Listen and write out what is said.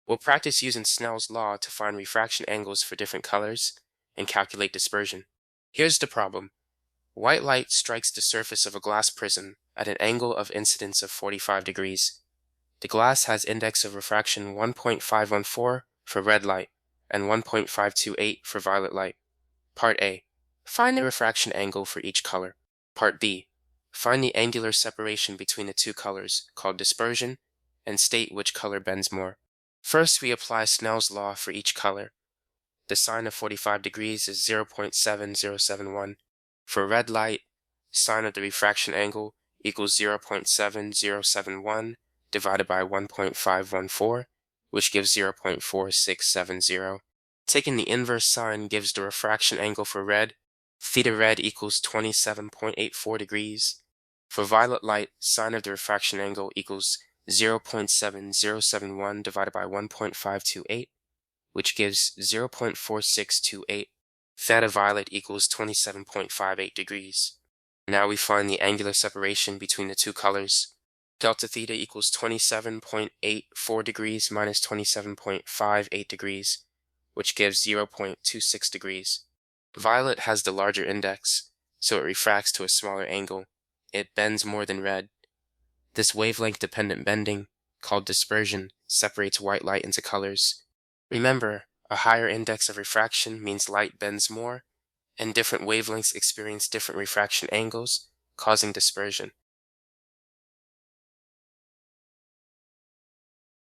We'll practice using Snell's law to find refraction angles for different colors and calculate dispersion. Here's the problem. White light strikes the surface of a glass prism at an angle of incidence of 45 degrees. The glass has index of refraction 1.514 for red light and 1.528 for violet light. Part A. Find the refraction angle for each color. Part B. Find the angular separation between the two colors, called dispersion, and state which color bends more. First, we apply Snell's law for each color. The sine of 45 degrees is 0.7071. For red light, sine of the refraction angle equals 0.7071 divided by 1.514, which gives 0.4670. Taking the inverse sine gives the refraction angle for red. Theta red equals 27.84 degrees. For violet light, sine of the refraction angle equals 0.7071 divided by 1.528, which gives 0.4628. Theta violet equals 27.58 degrees. Now we find the angular separation between the two colors. Delta theta equals 27.84 degrees minus 27.58 degrees, which gives 0.26 degrees. Violet has the larger index, so it refracts to a smaller angle. It bends more than red. This wavelength-dependent bending, called dispersion, separates white light into colors. Remember, a higher index of refraction means light bends more, and different wavelengths experience different refraction angles, causing dispersion.